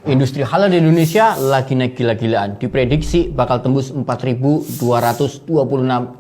Industri halal di Indonesia lagi naik gila-gilaan. Diprediksi bakal tembus 4.226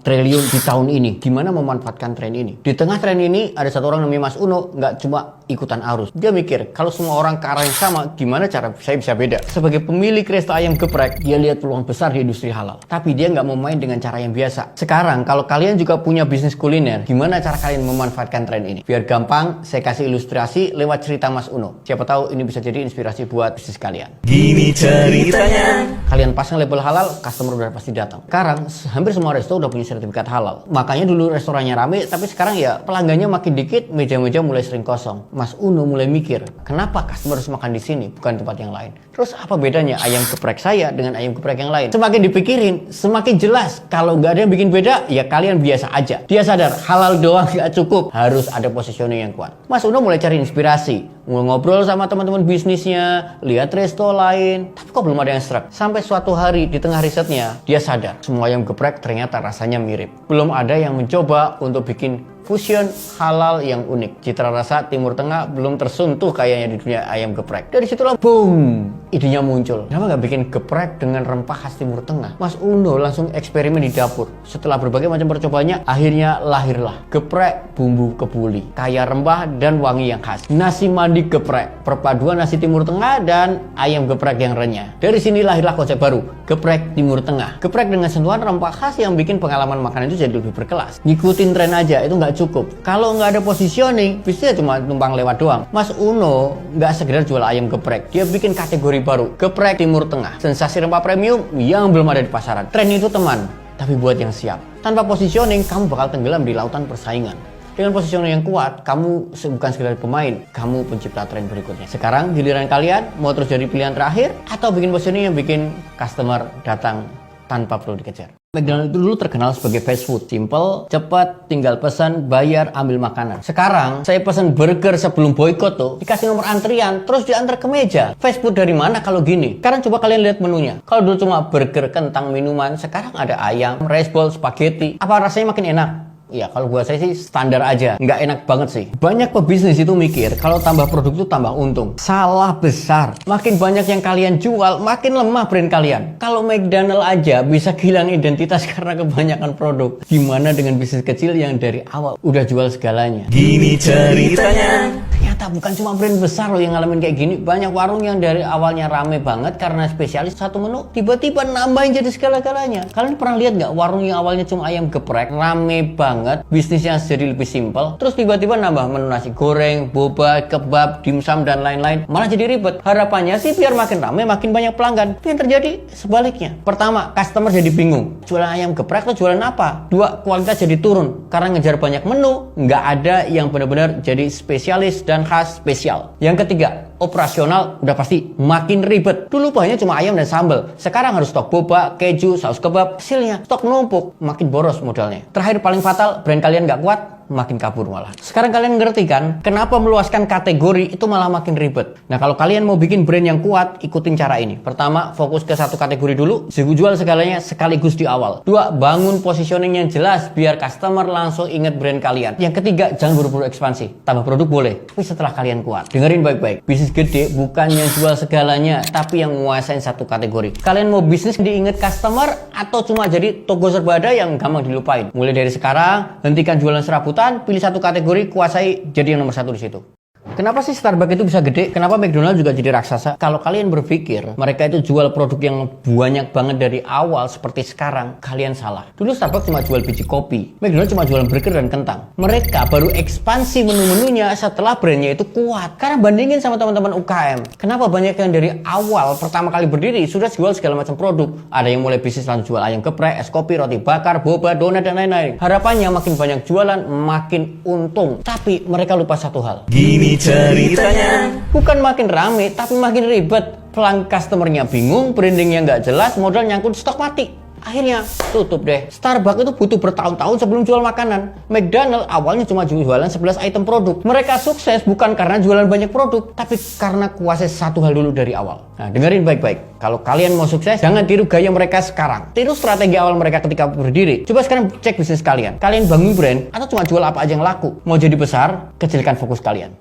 triliun di tahun ini. Gimana memanfaatkan tren ini? Di tengah tren ini ada satu orang namanya Mas Uno, nggak cuma ikutan arus. Dia mikir, kalau semua orang ke arah yang sama, gimana cara saya bisa beda? Sebagai pemilik resto ayam geprek, dia lihat peluang besar di industri halal. Tapi dia nggak mau main dengan cara yang biasa. Sekarang, kalau kalian juga punya bisnis kuliner, gimana cara kalian memanfaatkan tren ini? Biar gampang, saya kasih ilustrasi lewat cerita Mas Uno. Siapa tahu ini bisa jadi inspirasi buat bisnis kalian. Gini ceritanya. Kalian pasang label halal, customer udah pasti datang. Sekarang hampir semua resto udah punya sertifikat halal. Makanya dulu restorannya rame, tapi sekarang ya pelanggannya makin dikit, meja-meja mulai sering kosong. Mas Uno mulai mikir, kenapa customer harus makan di sini, bukan tempat yang lain? Terus apa bedanya ayam geprek saya dengan ayam geprek yang lain? Semakin dipikirin, semakin jelas. Kalau nggak ada yang bikin beda, ya kalian biasa aja. Dia sadar halal doang nggak cukup, harus ada positioning yang kuat. Mas Uno mulai cari inspirasi, mulai ngobrol sama teman-teman bisnisnya, lihat resto lain, tapi kok belum ada yang serak. Sampai suatu hari di tengah risetnya, dia sadar semua ayam geprek ternyata rasanya mirip. Belum ada yang mencoba untuk bikin fusion halal yang unik. Citra rasa Timur Tengah belum tersentuh kayaknya di dunia ayam geprek. Dari situlah boom, idenya muncul. Kenapa nggak bikin geprek dengan rempah khas Timur Tengah? Mas Uno langsung eksperimen di dapur. Setelah berbagai macam percobaannya, akhirnya lahirlah geprek bumbu kebuli, kaya rempah dan wangi yang khas. Nasi mandi geprek, perpaduan nasi Timur Tengah dan ayam geprek yang renyah. Dari sini lahirlah konsep baru, geprek Timur Tengah. Geprek dengan sentuhan rempah khas yang bikin pengalaman makanan itu jadi lebih berkelas. Ngikutin tren aja itu nggak cukup. Kalau nggak ada positioning, bisnisnya cuma numpang lewat doang. Mas Uno nggak sekedar jual ayam geprek, dia bikin kategori baru, geprek Timur Tengah, sensasi rempah premium yang belum ada di pasaran. Tren itu teman, tapi buat yang siap. Tanpa positioning, kamu bakal tenggelam di lautan persaingan. Dengan positioning yang kuat, kamu bukan sekedar pemain, kamu pencipta tren berikutnya. Sekarang giliran kalian, mau terus jadi pilihan terakhir atau bikin positioning yang bikin customer datang tanpa perlu dikejar. McDonald's itu dulu terkenal sebagai fast food, simple, cepat, tinggal pesan, bayar, ambil makanan. Sekarang saya pesan burger sebelum boykot tuh, dikasih nomor antrian, terus diantar ke meja. Fast food dari mana kalau gini? Sekarang coba kalian lihat menunya. Kalau dulu cuma burger, kentang, minuman, sekarang ada ayam, rice bowl, spaghetti. Apa rasanya makin enak? Ya kalau buat saya sih standar aja, nggak enak banget sih. Banyak pebisnis itu mikir kalau tambah produk itu tambah untung. Salah besar. Makin banyak yang kalian jual, makin lemah brand kalian. Kalau McDonald's aja bisa kehilangan identitas karena kebanyakan produk. Gimana dengan bisnis kecil yang dari awal udah jual segalanya? Gini ceritanya. Ternyata bukan cuma brand besar loh yang ngalamin kayak gini. Banyak warung yang dari awalnya rame banget karena spesialis satu menu, tiba-tiba nambahin jadi segala-galanya. Kalian pernah lihat nggak warung yang awalnya cuma ayam geprek, rame banget, bisnisnya jadi lebih simpel, terus tiba-tiba nambah menu nasi goreng, boba, kebab, dimsum, dan lain-lain, malah jadi ribet. Harapannya sih biar makin rame, makin banyak pelanggan. Tapi yang terjadi sebaliknya. Pertama, customer jadi bingung, jualan ayam geprek atau jualan apa? Dua, kualitas jadi turun karena ngejar banyak menu, nggak ada yang benar-benar jadi spesialis dan khas spesial. Yang ketiga, operasional udah pasti makin ribet. Dulu bahannya cuma ayam dan sambal, sekarang harus stok boba, keju, saus kebab. Hasilnya stok numpuk, makin boros modalnya. Terakhir paling fatal, brand kalian nggak kuat, makin kabur malah. Sekarang kalian ngerti kan kenapa meluaskan kategori itu malah makin ribet. Nah kalau kalian mau bikin brand yang kuat, ikutin cara ini. Pertama, fokus ke satu kategori dulu, jual segalanya sekaligus di awal. Dua, bangun positioning yang jelas biar customer langsung inget brand kalian. Yang ketiga, jangan buru-buru ekspansi. Tambah produk boleh, tapi setelah kalian kuat. Dengerin baik-baik, bisnis gede bukan yang jual segalanya, tapi yang menguasain satu kategori. Kalian mau bisnis diinget customer atau cuma jadi toko serba ada yang gampang dilupain? Mulai dari sekarang, hentikan jualan serabutan, pilih satu kategori, kuasai, jadi yang nomor satu di situ. Kenapa sih Starbucks itu bisa gede? Kenapa McDonald's juga jadi raksasa? Kalau kalian berpikir mereka itu jual produk yang banyak banget dari awal seperti sekarang, kalian salah. Dulu Starbucks cuma jual biji kopi, McDonald's cuma jualan burger dan kentang. Mereka baru ekspansi menu-menunya setelah brandnya itu kuat. Karena bandingin sama teman-teman UKM, kenapa banyak yang dari awal pertama kali berdiri sudah jual segala macam produk? Ada yang mulai bisnis langsung jual ayam geprek, es kopi, roti bakar, boba, donat, dan lain-lain. Harapannya makin banyak jualan, makin untung. Tapi mereka lupa satu hal. Gini ceritanya. Bukan makin rame, tapi makin ribet. Pelanggan customernya bingung, brandingnya nggak jelas, modal nyangkut, stok mati. Akhirnya tutup deh. Starbucks itu butuh bertahun-tahun sebelum jual makanan. McDonald's awalnya cuma jualan 11 item produk. Mereka sukses bukan karena jualan banyak produk, tapi karena kuasai satu hal dulu dari awal. Nah, dengerin baik-baik. Kalau kalian mau sukses, jangan tiru gaya mereka sekarang. Tiru strategi awal mereka ketika berdiri. Coba sekarang cek bisnis kalian. Kalian bangun brand atau cuma jual apa aja yang laku? Mau jadi besar, kecilkan fokus kalian.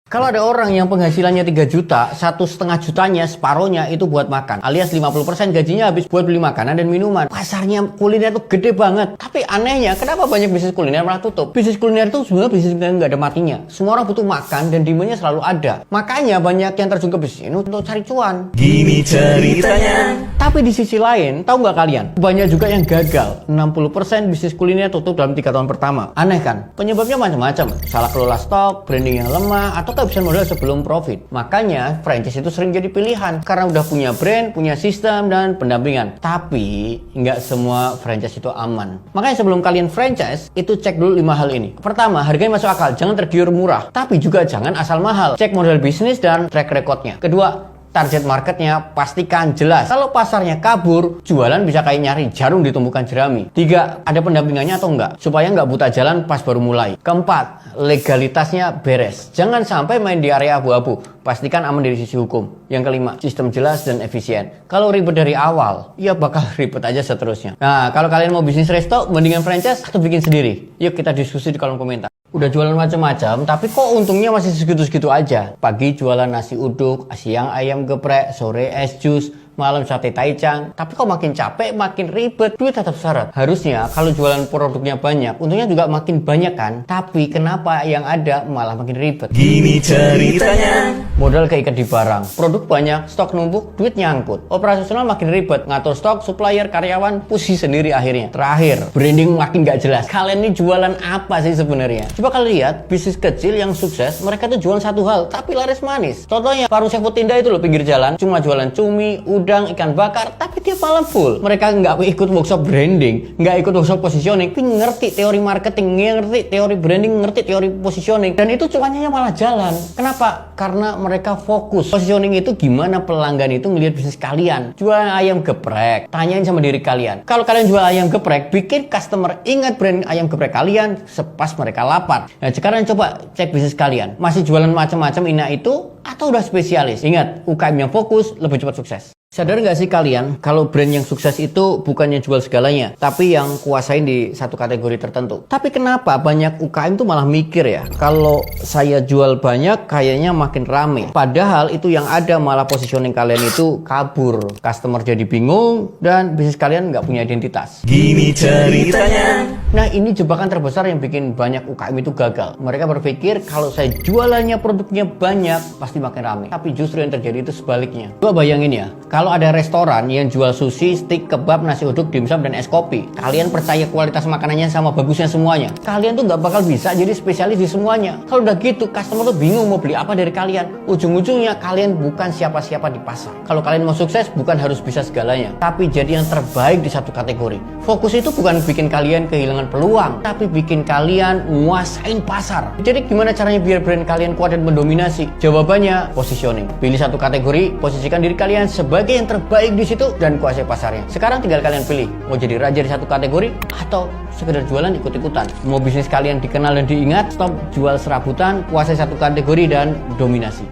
Kalau ada orang yang penghasilannya 3 juta, 1,5 jutanya, separohnya itu buat makan. Alias 50% gajinya habis buat beli makanan dan minuman. Pasarnya kuliner itu gede banget. Tapi anehnya, kenapa banyak bisnis kuliner malah tutup? Bisnis kuliner itu sebenarnya bisnis yang nggak ada matinya. Semua orang butuh makan dan demandnya selalu ada. Makanya banyak yang terjun ke bisnis ini untuk cari cuan. Gini ceritanya. Tapi di sisi lain, tahu nggak kalian? Banyak juga yang gagal. 60% bisnis kuliner tutup dalam 3 tahun pertama. Aneh kan? Penyebabnya macam-macam. Salah kelola stok, branding yang lemah, atau kehabisan modal sebelum profit. Makanya franchise itu sering jadi pilihan karena udah punya brand, punya sistem dan pendampingan. Tapi nggak semua franchise itu aman. Makanya sebelum kalian franchise itu cek dulu 5 hal ini. Pertama, harganya masuk akal, jangan tergiur murah. Tapi juga jangan asal mahal. Cek model bisnis dan track recordnya. Kedua, target marketnya pastikan jelas. Kalau pasarnya kabur, jualan bisa kayak nyari jarum di tumpukan jerami. 3, ada pendampingannya atau enggak, supaya enggak buta jalan pas baru mulai. Keempat, legalitasnya beres. Jangan sampai main di area abu-abu. Pastikan aman dari sisi hukum. Yang kelima, sistem jelas dan efisien. Kalau ribet dari awal, ya bakal ribet aja seterusnya. Nah, kalau kalian mau bisnis resto, mendingan franchise atau bikin sendiri? Yuk kita diskusi di kolom komentar. Udah jualan macam-macam, tapi kok untungnya masih segitu-segitu aja. Pagi jualan nasi uduk, siang ayam geprek, sore es jus, malam sate taichan. Tapi kok makin capek, makin ribet, duit tetap syarat. Harusnya kalau jualan produknya banyak, untungnya juga makin banyak kan. Tapi kenapa yang ada malah makin ribet? Gini ceritanya. Modal keikat di barang, produk banyak, stok numpuk, duit nyangkut. Operasional makin ribet, ngatur stok, supplier, karyawan, pusing sendiri akhirnya. Terakhir, branding makin gak jelas. Kalian ini jualan apa sih sebenarnya? Coba kalian lihat, bisnis kecil yang sukses, mereka tuh jualan satu hal, tapi laris manis. Contohnya, warung seafood Tinda itu loh, pinggir jalan, cuma jualan cumi, udang, ikan bakar, tapi tiap malam full. Mereka nggak ikut workshop branding, nggak ikut workshop positioning, tapi ngerti teori marketing, ngerti teori branding, ngerti teori positioning, dan itu cuannya malah jalan. Kenapa? Karena mereka fokus. Positioning itu gimana pelanggan itu ngelihat bisnis kalian. Jualan ayam geprek, tanyain sama diri kalian. Kalau kalian jual ayam geprek, bikin customer ingat brand ayam geprek kalian sepas mereka lapar. Nah, sekarang coba cek bisnis kalian. Masih jualan macam-macam ina itu atau udah spesialis? Ingat, UKM yang fokus lebih cepat sukses. Sadar nggak sih kalian kalau brand yang sukses itu bukannya jual segalanya, tapi yang kuasain di satu kategori tertentu. Tapi kenapa banyak UKM tuh malah mikir ya, kalau saya jual banyak kayaknya makin rame. Padahal itu yang ada malah positioning kalian itu kabur. Customer jadi bingung dan bisnis kalian nggak punya identitas. Gini ceritanya. Nah, ini jebakan terbesar yang bikin banyak UKM itu gagal. Mereka berpikir kalau saya jualannya produknya banyak pasti makin rame. Tapi justru yang terjadi itu sebaliknya. Coba bayangin ya, kalau ada restoran yang jual sushi, steak, kebab, nasi uduk, dimsum, dan es kopi. Kalian percaya kualitas makanannya sama bagusnya semuanya. Kalian tuh nggak bakal bisa jadi spesialis di semuanya. Kalau udah gitu, customer tuh bingung mau beli apa dari kalian. Ujung-ujungnya kalian bukan siapa-siapa di pasar. Kalau kalian mau sukses, bukan harus bisa segalanya, tapi jadi yang terbaik di satu kategori. Fokus itu bukan bikin kalian kehilangan peluang, tapi bikin kalian nguasain pasar. Jadi gimana caranya biar brand kalian kuat dan mendominasi? Jawabannya positioning. Pilih satu kategori, posisikan diri kalian sebagai yang terbaik di situ dan kuasai pasarnya. Sekarang tinggal kalian pilih, mau jadi raja di satu kategori atau sekedar jualan ikut-ikutan. Mau bisnis kalian dikenal dan diingat, stop jual serabutan, kuasai satu kategori dan dominasi.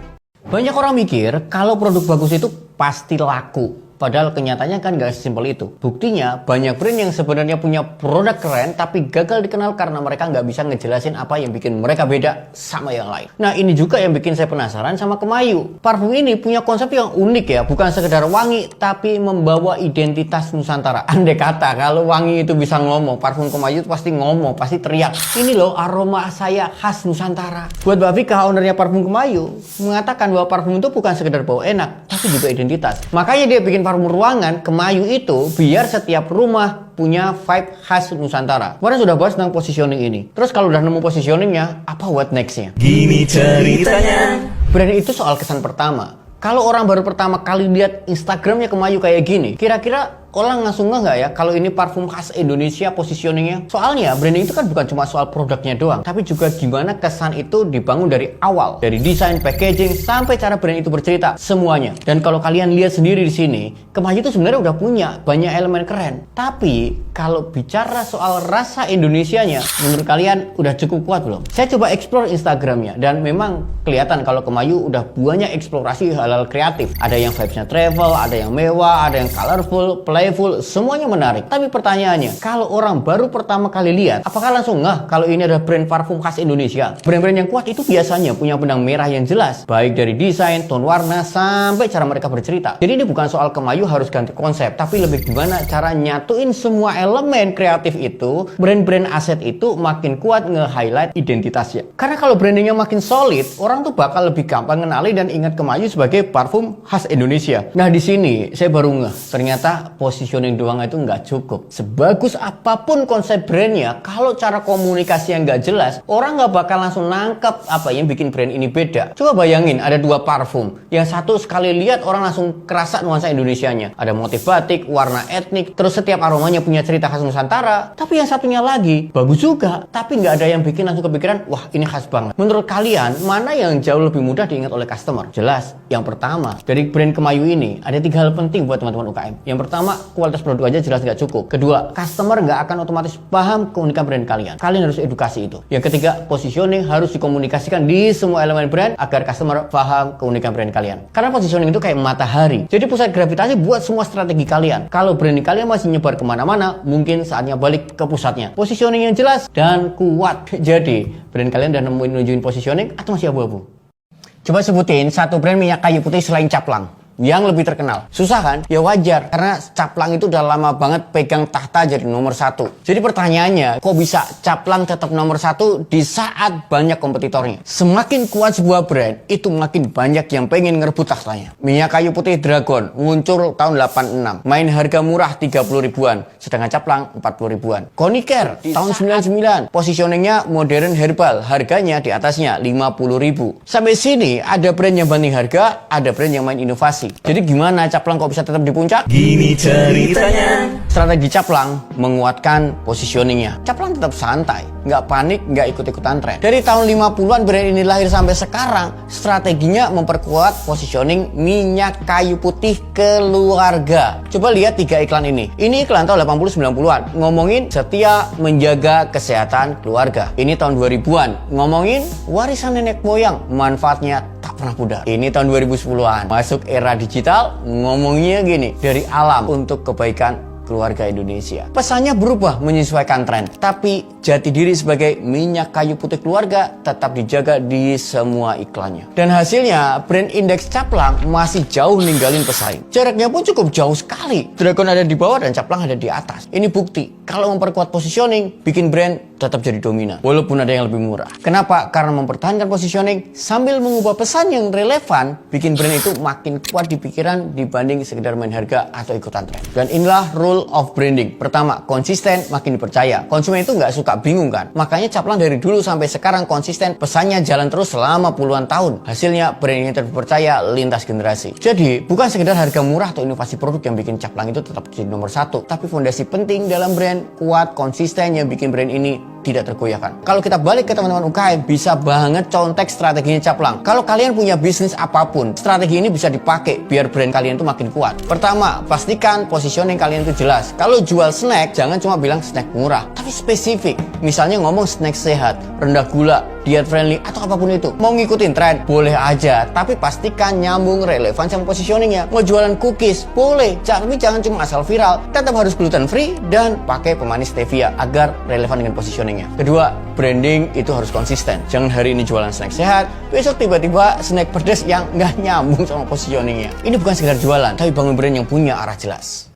Banyak orang mikir kalau produk bagus itu pasti laku. Padahal kenyataannya kan gak sesimpel itu. Buktinya banyak brand yang sebenarnya punya produk keren tapi gagal dikenal karena mereka nggak bisa ngejelasin apa yang bikin mereka beda sama yang lain. Nah, ini juga yang bikin saya penasaran sama Kemayu. Parfum ini punya konsep yang unik ya, bukan sekedar wangi tapi membawa identitas Nusantara. Andai kata kalau wangi itu bisa ngomong, parfum Kemayu itu pasti ngomong, pasti teriak, ini loh aroma saya khas Nusantara. Buat Mbak Vika, ownernya parfum Kemayu, mengatakan bahwa parfum itu bukan sekedar bau enak tapi juga identitas. Makanya dia bikin parfum ruangan Kemayu itu biar setiap rumah punya vibe khas Nusantara. Kemarin sudah bahas tentang positioning ini. Terus kalau udah nemu positioningnya, apa what next-nya? Gini ceritanya. Brand itu soal kesan pertama. Kalau orang baru pertama kali lihat Instagramnya Kemayu kayak gini, kira-kira orang langsung nggak ya kalau ini parfum khas Indonesia positioningnya? Soalnya branding itu kan bukan cuma soal produknya doang, tapi juga gimana kesan itu dibangun dari awal, dari desain, packaging, sampai cara brand itu bercerita, semuanya. Dan kalau kalian lihat sendiri di sini, Kemayu itu sebenarnya udah punya banyak elemen keren. Tapi kalau bicara soal rasa Indonesianya, menurut kalian udah cukup kuat belum? Saya coba explore Instagramnya dan memang kelihatan kalau Kemayu udah banyak eksplorasi hal-hal kreatif. Ada yang vibesnya travel, ada yang mewah, ada yang colorful, play playful, semuanya menarik. Tapi pertanyaannya, kalau orang baru pertama kali lihat, apakah langsung ngeh kalau ini adalah brand parfum khas Indonesia? Brand-brand yang kuat itu biasanya punya benang merah yang jelas, baik dari desain, tone warna, sampai cara mereka bercerita. Jadi ini bukan soal Kemayu harus ganti konsep, tapi lebih gimana cara nyatuin semua elemen kreatif itu. Brand-brand aset itu makin kuat nge-highlight identitasnya. Karena kalau brandingnya makin solid, orang tuh bakal lebih gampang ngenali dan ingat Kemayu sebagai parfum khas Indonesia. Nah di sini saya baru ngeh, ternyata positioning doang itu nggak cukup. Sebagus apapun konsep brandnya, kalau cara komunikasi yang nggak jelas, orang nggak bakal langsung nangkep apa yang bikin brand ini beda. Coba bayangin ada dua parfum, yang satu sekali lihat orang langsung kerasa nuansa Indonesianya. Ada motif batik, warna etnik, terus setiap aromanya punya cerita khas Nusantara. Tapi yang satunya lagi bagus juga, tapi nggak ada yang bikin langsung kepikiran, wah ini khas banget. Menurut kalian mana yang jauh lebih mudah diingat oleh customer? Jelas, yang pertama dari brand Kemayu ini ada 3 hal penting buat teman-teman UKM. Yang pertama, kualitas produk aja jelas nggak cukup. Kedua, customer nggak akan otomatis paham keunikan brand kalian. Kalian harus edukasi itu. Yang ketiga, positioning harus dikomunikasikan di semua elemen brand agar customer paham keunikan brand kalian. Karena positioning itu kayak matahari, jadi pusat gravitasi buat semua strategi kalian. Kalau brand kalian masih nyebar kemana-mana, mungkin saatnya balik ke pusatnya. Positioning yang jelas dan kuat. Jadi, brand kalian udah nemuin nunjukin positioning atau masih abu-abu? Coba sebutin satu brand minyak kayu putih selain Caplang yang lebih terkenal. Susah kan? Ya wajar, karena Caplang itu udah lama banget pegang tahta jadi nomor 1. Jadi pertanyaannya, kok bisa Caplang tetap nomor 1 di saat banyak kompetitornya? Semakin kuat sebuah brand, itu makin banyak yang pengen ngerebut tahtanya. Minyak kayu putih Dragon muncul tahun 86, main harga murah 30 ribuan, sedangkan Caplang 40 ribuan. Coniker tahun 99, positioningnya modern herbal, harganya di atasnya 50 ribu. Sampai sini ada brand yang banding harga, ada brand yang main inovasi. Jadi gimana Caplang kok bisa tetap di puncak? Gini ceritanya. Strategi Caplang menguatkan positioningnya. Caplang tetap santai, nggak panik, nggak ikut-ikutan tren. Dari tahun 50-an brand ini lahir sampai sekarang, strateginya memperkuat positioning minyak kayu putih keluarga. Coba lihat 3 iklan ini. Ini iklan tahun 80-90-an, ngomongin setia menjaga kesehatan keluarga. Ini tahun 2000-an, ngomongin warisan nenek moyang, manfaatnya tak pernah pudar. Ini tahun 2010-an, masuk era digital, ngomongnya gini, dari alam untuk kebaikan keluarga Indonesia. Pesannya berubah menyesuaikan tren, tapi jati diri sebagai minyak kayu putih keluarga tetap dijaga di semua iklannya. Dan hasilnya, brand indeks Caplang masih jauh ninggalin pesaing. Jaraknya pun cukup jauh sekali. Dragon ada di bawah dan Caplang ada di atas. Ini bukti kalau memperkuat positioning, bikin brand tetap jadi dominan, walaupun ada yang lebih murah. Kenapa? Karena mempertahankan positioning sambil mengubah pesan yang relevan, bikin brand itu makin kuat di pikiran dibanding sekedar main harga atau ikutan tren. Dan inilah rule of branding. Pertama, konsisten makin dipercaya. Konsumen itu nggak suka bingung kan? Makanya Caplang dari dulu sampai sekarang konsisten, pesannya jalan terus selama puluhan tahun. Hasilnya brand ini terpercaya lintas generasi. Jadi, bukan sekedar harga murah atau inovasi produk yang bikin Caplang itu tetap jadi nomor 1, tapi fondasi penting dalam brand kuat, konsisten yang bikin brand ini tidak tergoyahkan. Kalau kita balik ke teman-teman UKM, bisa banget contek strateginya Caplang. Kalau kalian punya bisnis apapun, strategi ini bisa dipakai biar brand kalian itu makin kuat. Pertama, pastikan positioning kalian itu jelas. Kalau jual snack, jangan cuma bilang snack murah, tapi spesifik. Misalnya ngomong snack sehat, rendah gula, diet friendly, atau apapun itu. Mau ngikutin tren, boleh aja, tapi pastikan nyambung relevan sama positioningnya. Mau jualan cookies, boleh, tapi jangan cuma asal viral. Tetap harus gluten free dan pakai pemanis stevia agar relevan dengan positioning. Kedua, branding itu harus konsisten. Jangan hari ini jualan snack sehat, besok tiba-tiba snack pedas yang nggak nyambung sama positioningnya. Ini bukan sekedar jualan, tapi bangun brand yang punya arah jelas.